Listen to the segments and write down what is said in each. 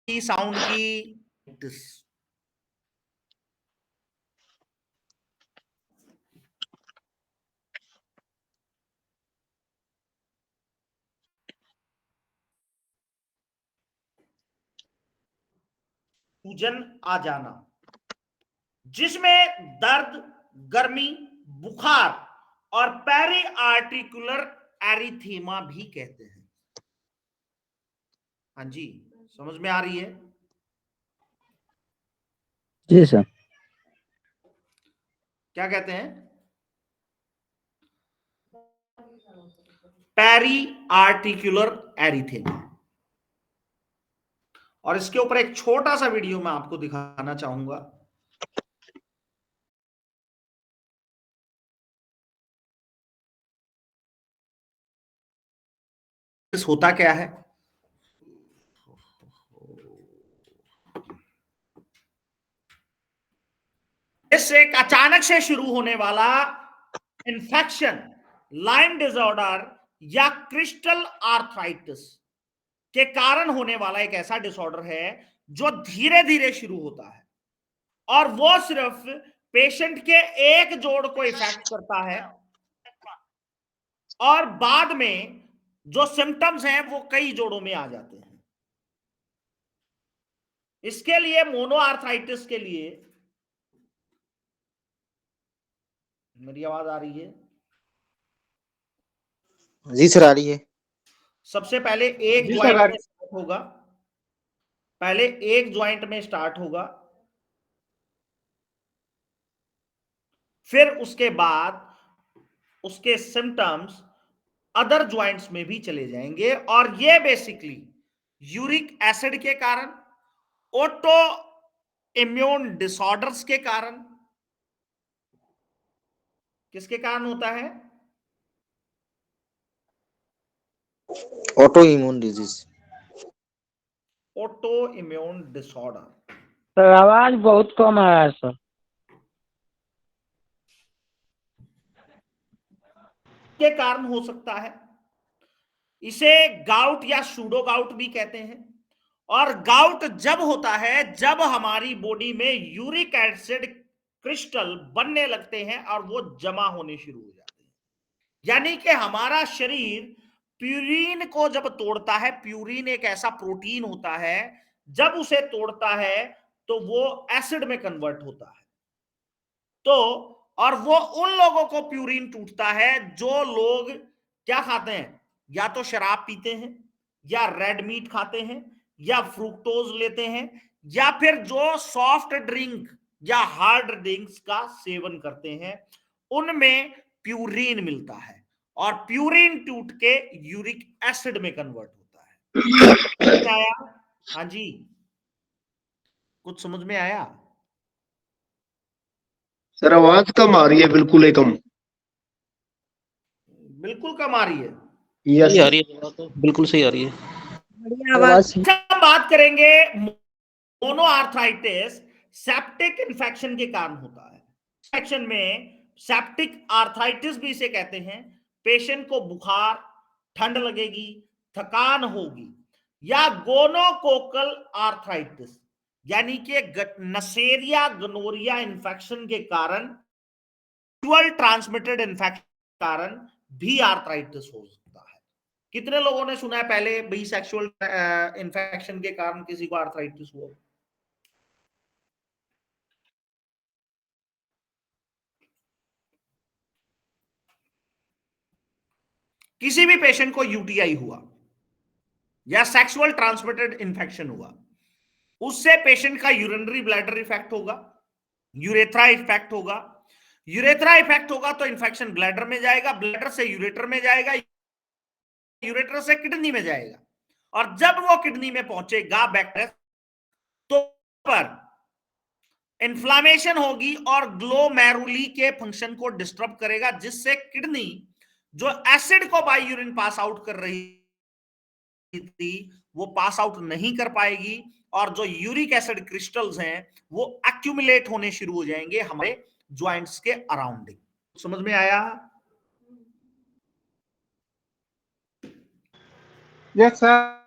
Sound की सूजन आ जाना, जिसमें दर्द, गर्मी, बुखार और पेरी आर्टिकुलर एरिथीमा भी कहते हैं। हाँ जी, समझ में आ रही है? जी सर। क्या कहते हैं? Periarticular erythema. और इसके ऊपर एक छोटा सा वीडियो मैं आपको दिखाना चाहूंगा। होता क्या है? इससे एक अचानक से शुरू होने वाला इन्फेक्शन, लाइम डिसऑर्डर या क्रिस्टल आर्थराइटिस के कारण होने वाला एक ऐसा डिसऑर्डर है जो धीरे धीरे शुरू होता है और वो सिर्फ पेशेंट के एक जोड़ को इफेक्ट करता है और बाद में जो सिम्टम्स हैं वो कई जोड़ों में आ जाते हैं। इसके लिए मोनो आर्थराइटिस के लिए, मेरी आवाज आ रही है? जी सर, आ रही है। सबसे पहले एक जी सर, ज्वाइंट में स्टार्ट होगा, पहले एक ज्वाइंट में स्टार्ट होगा, फिर उसके बाद उसके सिम्टम्स अदर ज्वाइंट्स में भी चले जाएंगे और ये बेसिकली यूरिक एसिड के कारण, ऑटो इम्यून डिसऑर्डर्स के कारण, किसके कारण होता है? Auto immune disease. Auto immune disorder sir आवाज बहुत कम आ रहा है सर। के कारण हो सकता है। इसे गाउट या सूडो गाउट भी कहते हैं। और गाउट जब होता है जब हमारी बॉडी में यूरिक एसिड क्रिस्टल बनने लगते हैं और वो जमा होने शुरू हो जाते हैं। यानी कि हमारा शरीर प्यूरिन को जब तोड़ता है, प्यूरिन एक ऐसा प्रोटीन होता है, जब उसे तोड़ता है तो वो एसिड में कन्वर्ट होता है। तो और वो उन लोगों को प्यूरिन टूटता है जो लोग क्या खाते हैं, या तो शराब पीते हैं, या रेड मीट खाते हैं, या फ्रुक्टोज लेते हैं, या फिर जो सॉफ्ट ड्रिंक या हार्ड ड्रिंक्स का सेवन करते हैं, उनमें प्यूरिन मिलता है और प्यूरिन टूट के यूरिक एसिड में कन्वर्ट होता है। समझ में आया? हाँ जी, कुछ समझ में आया? सर आवाज कम आ रही है, बिल्कुल ही कम। बिल्कुल कम आ रही है। यस आ रही है तो बिल्कुल सही आ रही है। अच्छा, बात करेंगे मोनो आर्थराइटिस सेप्टिक इन्फेक्शन के कारण होता है। इन्फेक्शन में सेप्टिक आर्थराइटिस भी इसे कहते हैं। पेशेंट को बुखार, ठंड लगेगी, थकान होगी, या गोनोकोकल आर्थराइटिस यानी कि नसेरिया गनोरिया इन्फेक्शन के कारण, ट्रांसमिटेड इन्फेक्शन के कारण भी आर्थराइटिस हो सकता है। कितने लोगों ने सुना है पहले भाई सेक्सुअल इन्फेक्शन के कारण किसी को आर्थराइटिस हुआ? किसी भी पेशेंट को यूटीआई हुआ या सेक्सुअल ट्रांसमिटेड इन्फेक्शन हुआ, उससे पेशेंट का यूरिनरी ब्लैडर इफेक्ट होगा, यूरेथ्रा इफेक्ट होगा, यूरेथ्रा इफेक्ट होगा तो इन्फेक्शन ब्लैडर में जाएगा, ब्लैडर से यूरेटर में जाएगा, यूरेटर से किडनी में जाएगा, और जब वो किडनी में पहुंचेगा बैक्टीरिया तो पर इन्फ्लामेशन होगी और ग्लोमेरुली के फंक्शन को डिस्टर्ब करेगा, जिससे किडनी जो एसिड को बाय यूरिन पास आउट कर रही थी वो पास आउट नहीं कर पाएगी और जो यूरिक एसिड क्रिस्टल्स हैं वो एक्यूमुलेट होने शुरू हो जाएंगे हमारे ज्वाइंट्स के अराउंडिंग। समझ में आया? Yes sir.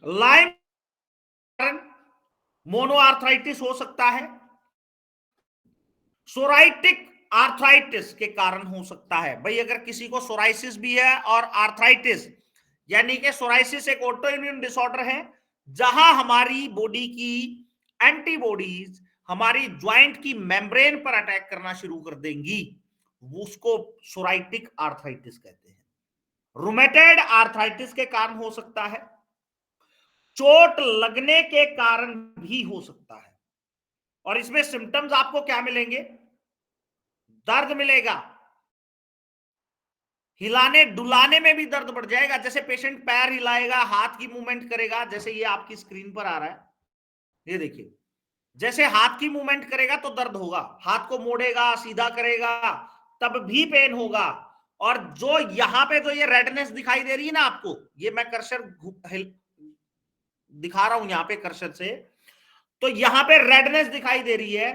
लाइम कारण मोनोआर्थराइटिस हो सकता है, सोराइटिक आर्थराइटिस के कारण हो सकता है। भाई अगर किसी को सोराइसिस भी है और आर्थराइटिस, यानी कि सोराइसिस एक ऑटो इम्यून डिसऑर्डर है जहां हमारी बॉडी की एंटीबॉडीज हमारी ज्वाइंट की मेम्ब्रेन पर अटैक करना शुरू कर देंगी, उसको सोराइटिक आर्थराइटिस कहते हैं। रूमेटॉइड आर्थराइटिस के कारण हो सकता है, चोट लगने के कारण भी हो सकता है। और इसमें सिम्टम्स आपको क्या मिलेंगे? दर्द मिलेगा, हिलाने डुलाने में भी दर्द बढ़ जाएगा। जैसे पेशेंट पैर हिलाएगा, हाथ की मूवमेंट करेगा, जैसे ये आपकी स्क्रीन पर आ रहा है, ये देखिए, जैसे हाथ की मूवमेंट करेगा तो दर्द होगा, हाथ को मोड़ेगा, सीधा करेगा, तब भी पेन होगा। और जो यहां पे जो ये रेडनेस दिखाई दे रही है ना आपको, ये मैं कर्सर दिखा रहा हूं यहां पे कर्सर से, तो यहां पे रेडनेस दिखाई दे रही है,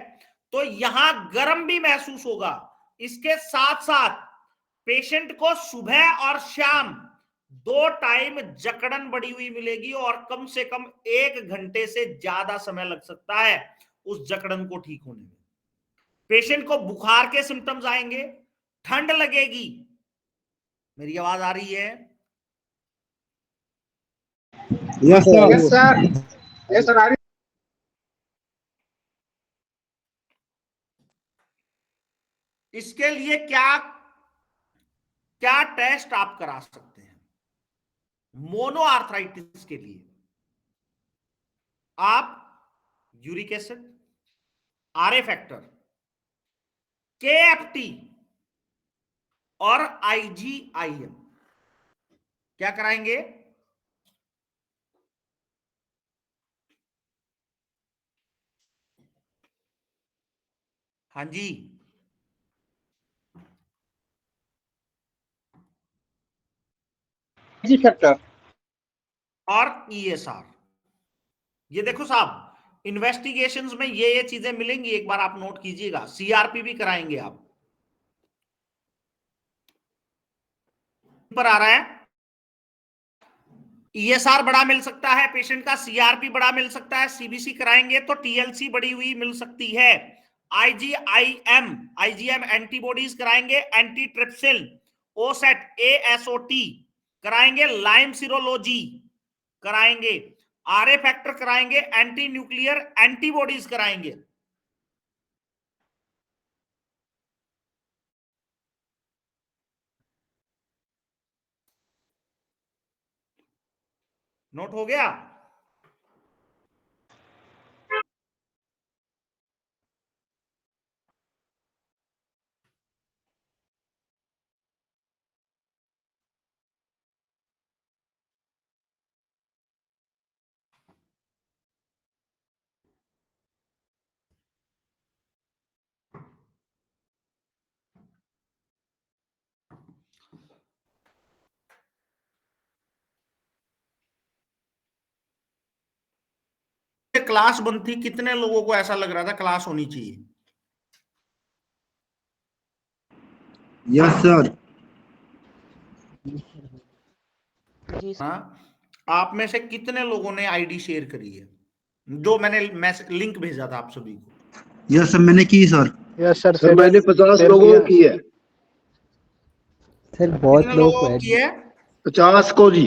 तो यहां गर्म भी महसूस होगा। इसके साथ साथ पेशेंट को सुबह और शाम 2 टाइम जकड़न बढ़ी हुई मिलेगी और कम से कम 1 घंटे से ज्यादा समय लग सकता है उस जकड़न को ठीक होने में। पेशेंट को बुखार के सिम्टम्स आएंगे, ठंड लगेगी। मेरी आवाज आ रही है? Yes sir. Yes sir, yes sir आ रही। इसके लिए क्या क्या टेस्ट आप करा सकते हैं? मोनो आर्थराइटिस के लिए आप uric acid, RA factor, KFT और आईजीआईएम क्या कराएंगे? हाँ जी, जी फैक्टर और ईएसआर। ये देखो साहब, इन्वेस्टिगेशंस में ये चीजें मिलेंगी, एक बार आप नोट कीजिएगा। सीआरपी भी कराएंगे आप, पर आ रहा है, ईएसआर बड़ा मिल सकता है पेशेंट का, सीआरपी बड़ा मिल सकता है, सीबीसी कराएंगे तो टीएलसी बढ़ी हुई मिल सकती है, आईजीएम एंटीबॉडीज कराएंगे, एंटी ट्रिप्सिल, ओसेट, एएसओटी कराएंगे, लाइम सीरोलॉजी कराएंगे, आरए फैक्टर कराएंगे, एंटी न्यूक्लियर एंटीबॉडीज कराएंगे। नोट हो गया? क्लास बंद थी, कितने लोगों को ऐसा लग रहा था क्लास होनी चाहिए? Yes sir. हाँ, आप में से कितने लोगों ने आईडी शेयर करी है, जो मैंने लिंक भेजा था आप सभी को? यस सर, मैंने की सर। यस सर, सर मैंने 50 लोगों को की है। सर बहुत कितने लोग लोगों को की है? 50 को जी।